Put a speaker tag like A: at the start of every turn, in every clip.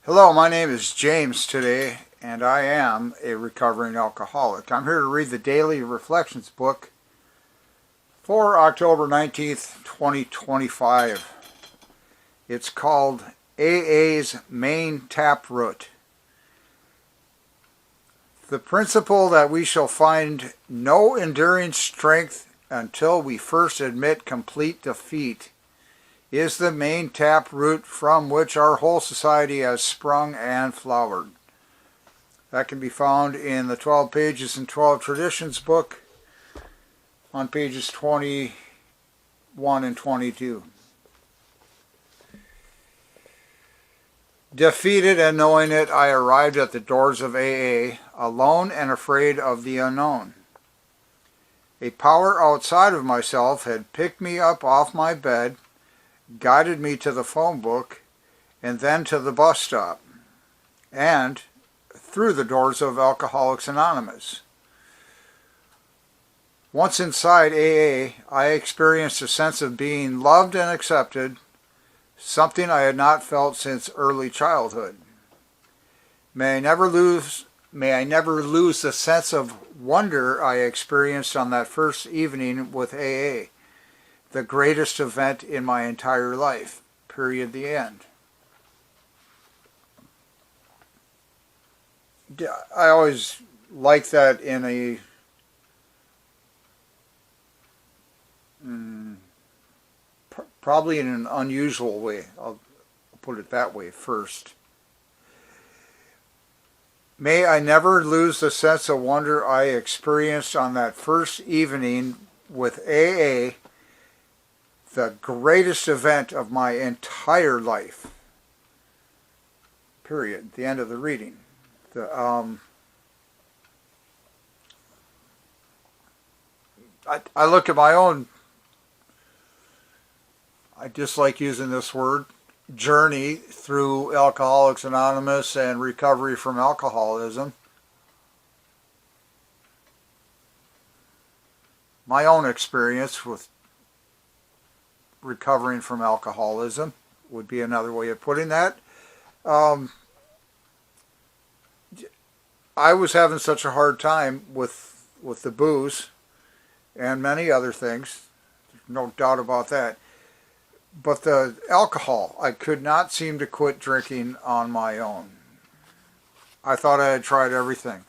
A: Hello, my name is James today, and I am a recovering alcoholic. I'm here to read the Daily Reflections book for October 19th, 2025. It's called AA's Main Taproot. The principle that we shall find no enduring strength until we first admit complete defeat is the main taproot from which our whole society has sprung and flowered. That can be found in the 12 Pages and 12 Traditions book on pages 21 and 22. Defeated and knowing it, I arrived at the doors of AA, alone and afraid of the unknown. A power outside of myself had picked me up off my bed, guided me to the phone book, and then to the bus stop, and through the doors of Alcoholics Anonymous. Once inside AA, I experienced a sense of being loved and accepted, something I had not felt since early childhood. May I never lose the sense of wonder I experienced on that first evening with AA. The greatest event in my entire life. Period. The end. I always like that in a probably in an unusual way. I'll put it that way first. May I never lose the sense of wonder I experienced on that first evening with AA, the greatest event of my entire life. Period. The end of the reading. I look at my own, I dislike using this word, journey through Alcoholics Anonymous and recovery from alcoholism. My own experience with recovering from alcoholism would be another way of putting that. I was having such a hard time with the booze and many other things, no doubt about that. But the alcohol, I could not seem to quit drinking on my own. I thought I had tried everything.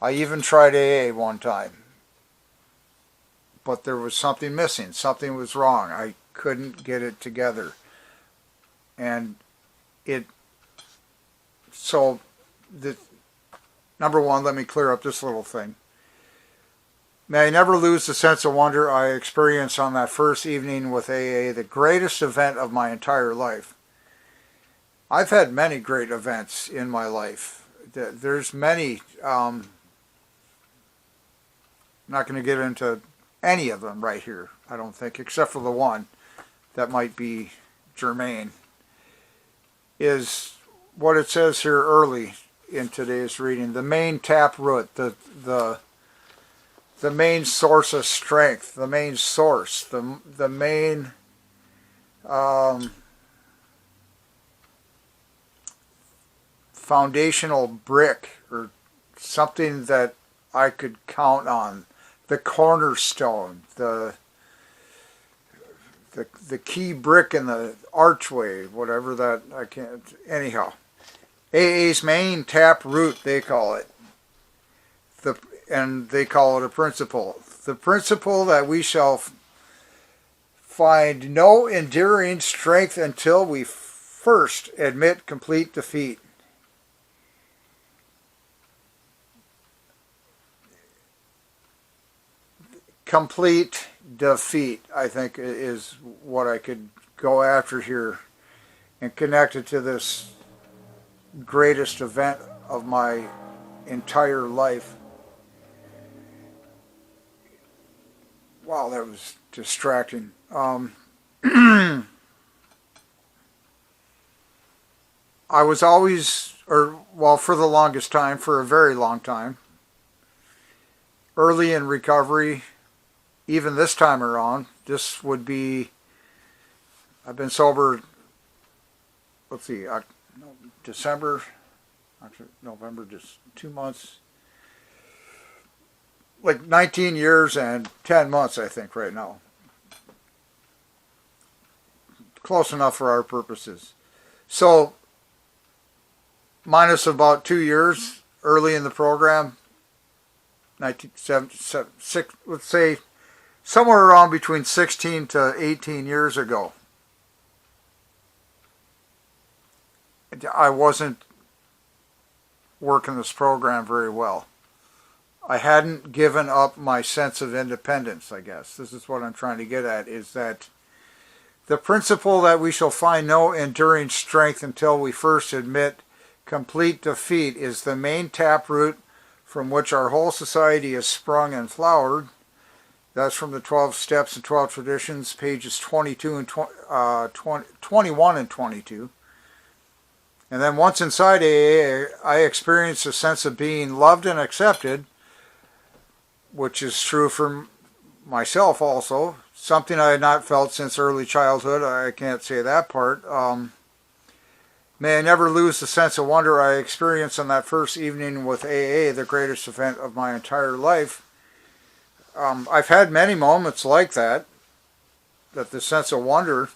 A: I even tried AA one time. But there was something missing. Something was wrong. I couldn't get it together. And number one, let me clear up this little thing. May I never lose the sense of wonder I experienced on that first evening with AA, the greatest event of my entire life. I've had many great events in my life. There's many, I'm not going to get into any of them right here, I don't think, except for the one that might be germane, is what it says here early in today's reading. The main taproot, the main source of strength, the main source, the main foundational brick, or something that I could count on. The cornerstone, the key brick in the archway, whatever that, I can't, anyhow. AA's main taproot, they call it. And they call it a principle. The principle that we shall find no enduring strength until we first admit complete defeat. Complete defeat, I think, is what I could go after here and connect it to this greatest event of my entire life. Wow, that was distracting. I was always, for the longest time, for a very long time, early in recovery, even this time around, this would be, I've been sober, let's see, December, November, just 2 months, like 19 years and 10 months, I think, right now. Close enough for our purposes. So, minus about 2 years early in the program, 1976, let's say somewhere around between 16 to 18 years ago, I wasn't working this program very well. I hadn't given up my sense of independence, I guess. This is what I'm trying to get at, is that the principle that we shall find no enduring strength until we first admit complete defeat is the main taproot from which our whole society is sprung and flowered. That's from the 12 Steps and 12 Traditions, pages 22 and 21 and 22. And then once inside AA, I experienced a sense of being loved and accepted, which is true for myself also. Something I had not felt since early childhood. I can't say that part. May I never lose the sense of wonder I experienced on that first evening with AA, the greatest event of my entire life. I've had many moments like that the sense of wonder,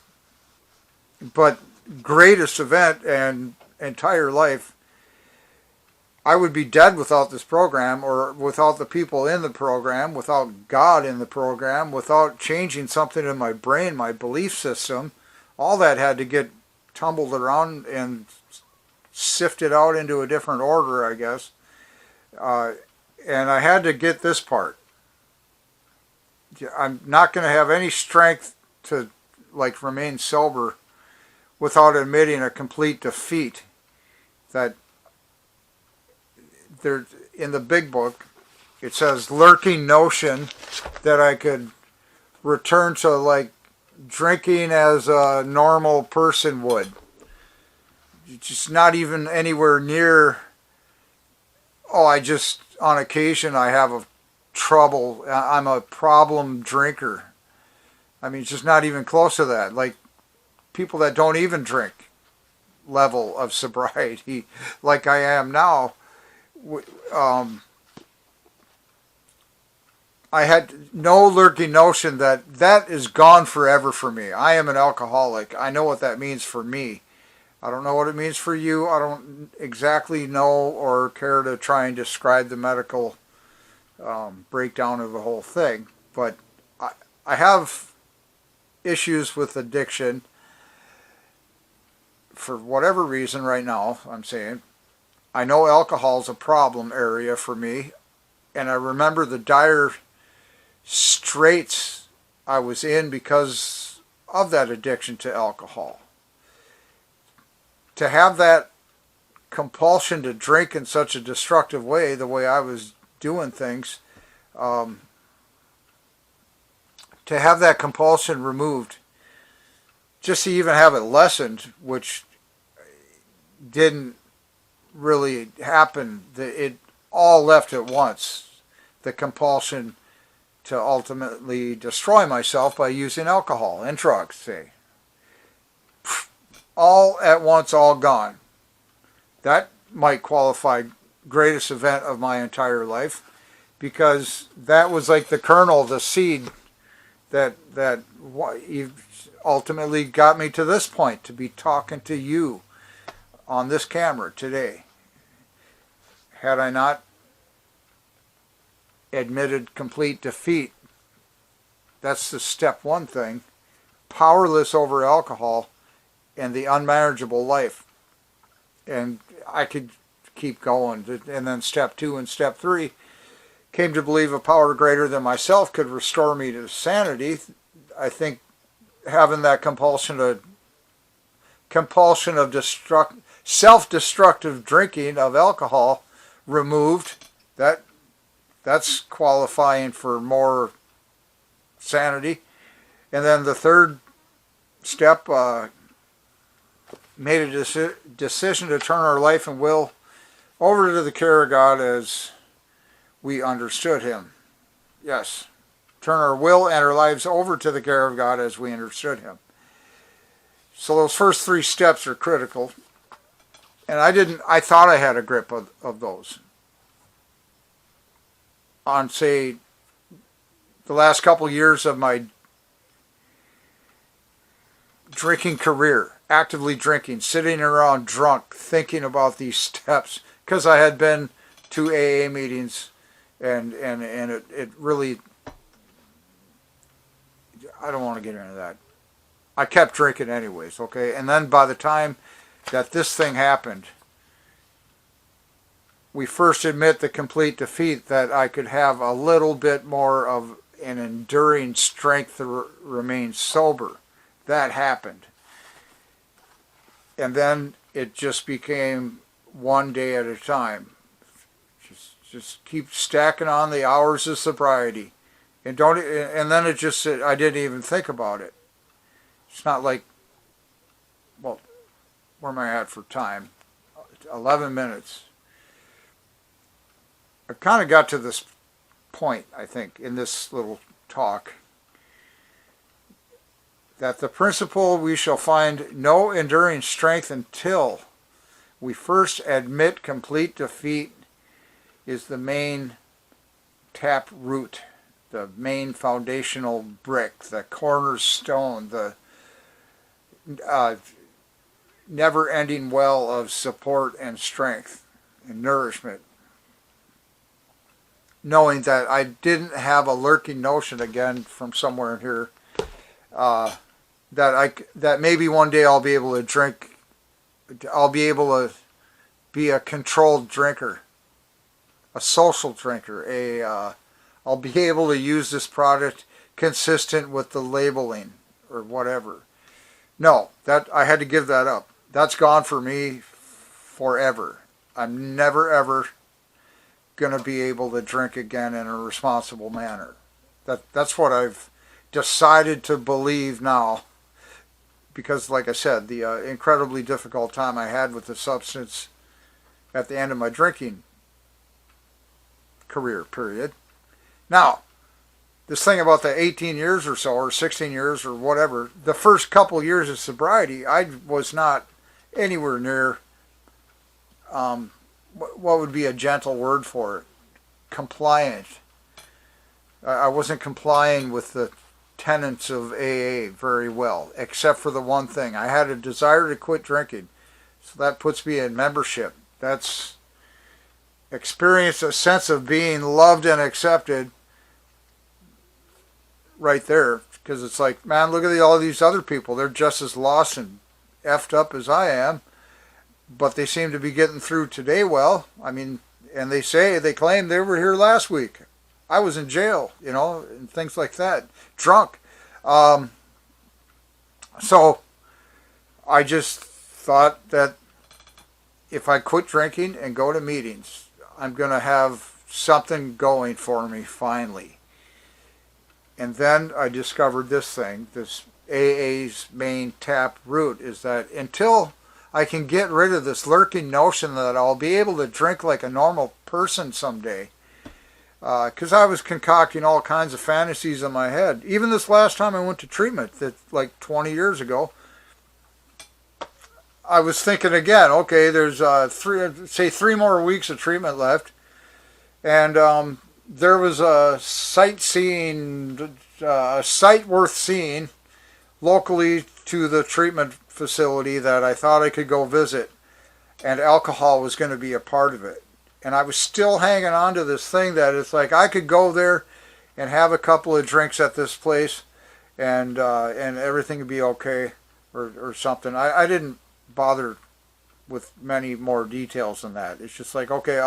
A: but greatest event and entire life, I would be dead without this program, or without the people in the program, without God in the program, without changing something in my brain, my belief system. All that had to get tumbled around and sifted out into a different order, I guess. And I had to get this part. I'm not going to have any strength to remain sober without admitting a complete defeat. That there, in the big book, it says lurking notion that I could return to drinking as a normal person would. Just not even anywhere near, on occasion I have a trouble, I'm a problem drinker. I mean, it's just not even close to that. Like people that don't even drink level of sobriety, like I am now. I had no lurking notion that is gone forever for me. I am an alcoholic. I know what that means for me. I don't know what it means for you. I don't exactly know or care to try and describe the medical breakdown of the whole thing. But I have issues with addiction for whatever reason right now, I'm saying. I know alcohol is a problem area for me. And I remember the dire straits I was in because of that addiction to alcohol. To have that compulsion to drink in such a destructive way, the way I was doing things, to have that compulsion removed, just to even have it lessened, which didn't really happen. It all left at once. The compulsion to ultimately destroy myself by using alcohol and drugs, say. All at once, all gone. That might qualify greatest event of my entire life, because that was like the kernel, the seed that ultimately got me to this point, to be talking to you on this camera today. Had I not admitted complete defeat, that's the step one thing, powerless over alcohol and the unmanageable life. And I could keep going. And then step two and step three, came to believe a power greater than myself could restore me to sanity. I think having that compulsion of self-destructive drinking of alcohol removed, that's qualifying for more sanity. And then the third step, made a decision to turn our life and will over to the care of God as we understood Him. Yes, turn our will and our lives over to the care of God as we understood Him. So those first three steps are critical. And I thought I had a grip of those. On, say, the last couple years of my drinking career, actively drinking, sitting around drunk, thinking about these steps, because I had been to AA meetings, and it really, I don't want to get into that. I kept drinking anyways, okay? And then by the time that this thing happened, we first admit the complete defeat, that I could have a little bit more of an enduring strength to remain sober. That happened. And then it just became one day at a time. Just keep stacking on the hours of sobriety. And then it just, I didn't even think about it. It's not like, well, where am I at for time? 11 minutes. I kind of got to this point, I think, in this little talk, that the principle we shall find no enduring strength until we first admit complete defeat is the main taproot, the main foundational brick, the cornerstone, the never-ending well of support and strength and nourishment. Knowing that I didn't have a lurking notion again from somewhere in here, that maybe one day I'll be able to drink, I'll be able to be a controlled drinker, a social drinker, I'll be able to use this product consistent with the labeling or whatever. No, that I had to give that up. That's gone for me forever. I'm never ever going to be able to drink again in a responsible manner. That's what I've decided to believe now, because like I said, the incredibly difficult time I had with the substance at the end of my drinking career period. Now, this thing about the 18 years or so, or 16 years or whatever, the first couple years of sobriety, I was not anywhere near what would be a gentle word for it, compliant. I wasn't complying with the tenets of AA very well, except for the one thing. I had a desire to quit drinking, so that puts me in membership. That's experience a sense of being loved and accepted right there, because it's like, man, look at all these other people. They're just as lost and effed up as I am, but they seem to be getting through today well. I mean, and they claim they were here last week. I was in jail, and things like that, drunk. So I just thought that if I quit drinking and go to meetings, I'm going to have something going for me finally. And then I discovered this thing, this AA's main tap root, is that until I can get rid of this lurking notion that I'll be able to drink like a normal person someday, because I was concocting all kinds of fantasies in my head. Even this last time I went to treatment, that like 20 years ago, I was thinking again, okay, there's 3 more weeks of treatment left, and there was a site worth seeing locally to the treatment facility that I thought I could go visit, and alcohol was going to be a part of it. And I was still hanging on to this thing that it's like I could go there and have a couple of drinks at this place, and everything would be okay, or something. I didn't bother with many more details than that. It's just like, okay,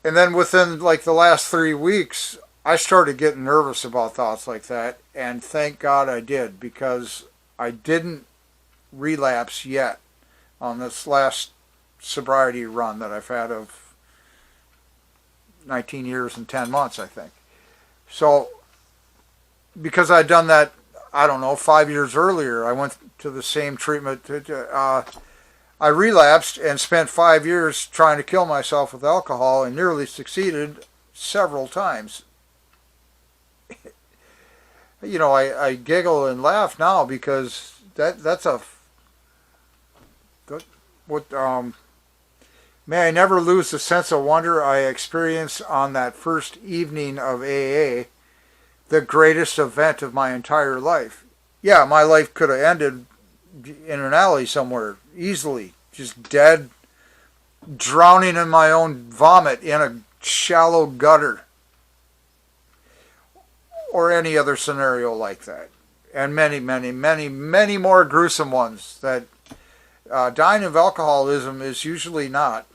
A: and then within like the last 3 weeks, I started getting nervous about thoughts like that, and thank God I did, because I didn't relapse yet on this last sobriety run that I've had of 19 years and 10 months, I think. So, because I'd done that, I don't know, 5 years earlier, I went to the same treatment. I relapsed and spent 5 years trying to kill myself with alcohol, and nearly succeeded several times. I giggle and laugh now, because that's What may I never lose the sense of wonder I experienced on that first evening of AA, the greatest event of my entire life. Yeah, my life could have ended in an alley somewhere, easily, just dead, drowning in my own vomit in a shallow gutter, or any other scenario like that. And many, many, many, many more gruesome ones that dying of alcoholism is usually not.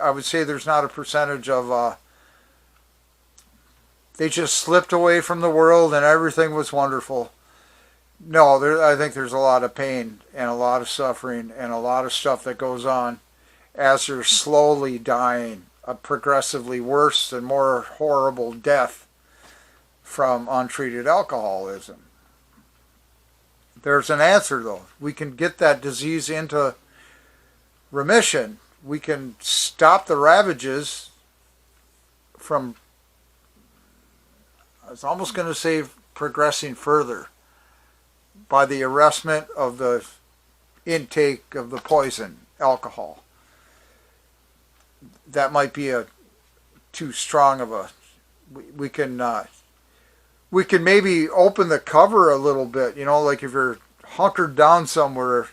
A: I would say there's not a percentage of they just slipped away from the world and everything was wonderful. No, I think there's a lot of pain and a lot of suffering and a lot of stuff that goes on as they're slowly dying a progressively worse and more horrible death from untreated alcoholism. There's an answer, though. We can get that disease into remission. We can stop the ravages from, I was almost going to say progressing further, by the arrestment of the intake of the poison, alcohol. That might be too strong of a, we can maybe open the cover a little bit, like if you're hunkered down somewhere,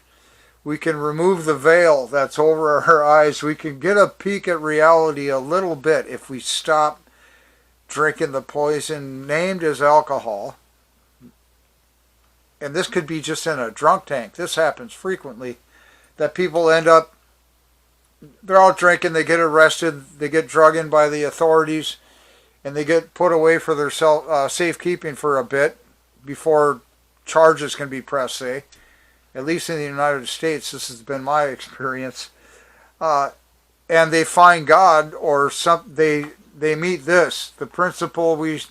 A: we can remove the veil that's over our eyes. We can get a peek at reality a little bit if we stop drinking the poison named as alcohol. And this could be just in a drunk tank. This happens frequently, that people end up, they're out drinking, they get arrested, they get drug in by the authorities, and they get put away for their safekeeping for a bit before charges can be pressed, say. At least in the United States, this has been my experience. And they find God, or they meet this, the principle, we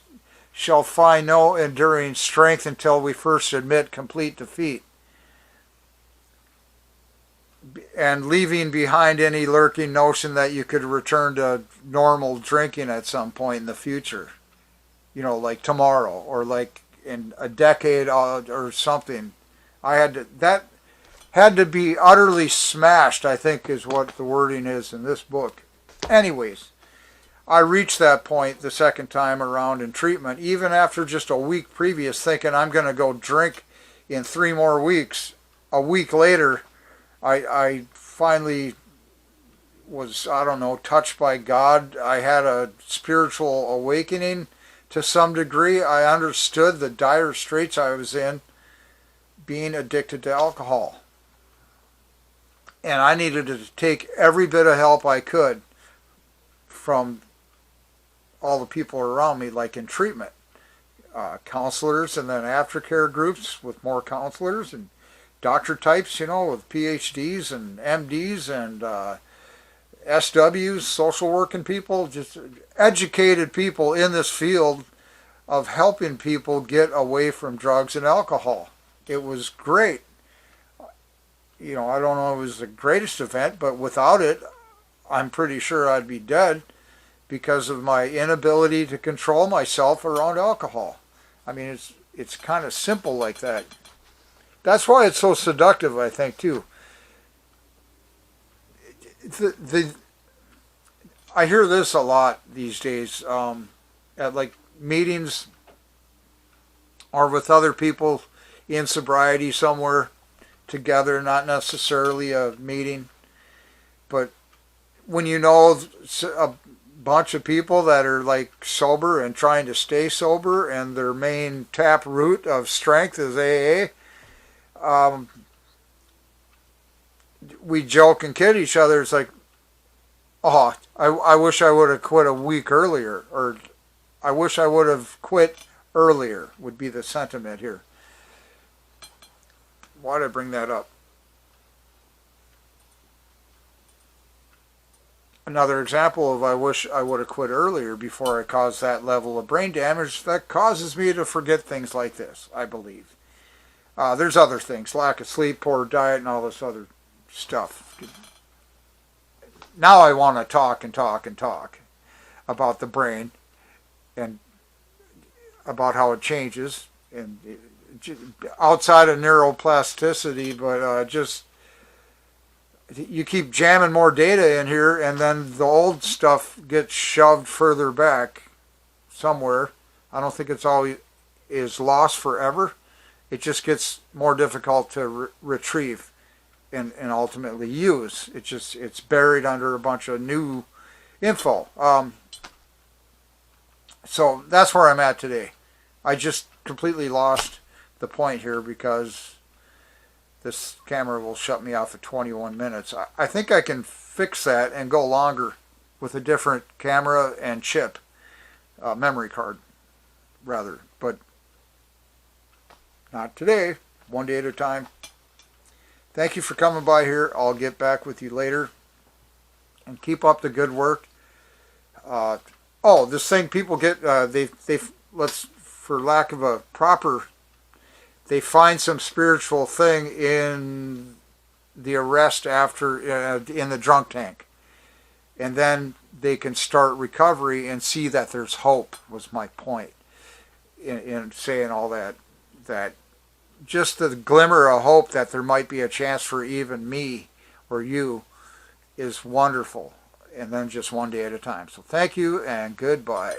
A: shall find no enduring strength until we first admit complete defeat. And leaving behind any lurking notion that you could return to normal drinking at some point in the future. Like tomorrow, or like in a decade or something. That had to be utterly smashed, I think is what the wording is in this book. Anyways, I reached that point the second time around in treatment, even after just a week previous, thinking I'm going to go drink in 3 more weeks. A week later, I finally was, touched by God. I had a spiritual awakening to some degree. I understood the dire straits I was in being addicted to alcohol. And I needed to take every bit of help I could from all the people around me, like in treatment. Counselors, and then aftercare groups with more counselors, and doctor types, with PhDs and MDs and SWs, social working people, just educated people in this field of helping people get away from drugs and alcohol. It was great. I don't know if it was the greatest event, but without it, I'm pretty sure I'd be dead because of my inability to control myself around alcohol. I mean, it's kind of simple like that. That's why it's so seductive, I think, too. I hear this a lot these days at like meetings or with other people in sobriety somewhere together, not necessarily a meeting, but when a bunch of people that are like sober and trying to stay sober and their main tap root of strength is AA, we joke and kid each other. It's like, oh, I wish I would have quit a week earlier, or I wish I would have quit earlier, would be the sentiment here. Why did I bring that up? Another example of I wish I would have quit earlier before I caused that level of brain damage that causes me to forget things like this, I believe. There's other things, lack of sleep, poor diet, and all this other stuff. Now I want to talk and talk and talk about the brain and about how it changes, and outside of neuroplasticity, but just you keep jamming more data in here, and then the old stuff gets shoved further back somewhere. I don't think it's always is lost forever. It just gets more difficult to retrieve and ultimately use. It's buried under a bunch of new info. So that's where I'm at today. I just completely lost the point here because this camera will shut me off at 21 minutes. I think I can fix that and go longer with a different camera and chip, memory card rather, but not today. One day at a time. Thank you for coming by here. I'll get back with you later. And keep up the good work. This thing people get, let's, for lack of a proper, they find some spiritual thing in the arrest after, in the drunk tank. And then they can start recovery and see that there's hope, was my point in saying all that. That just the glimmer of hope that there might be a chance for even me or you is wonderful. And then just one day at a time. So thank you and goodbye.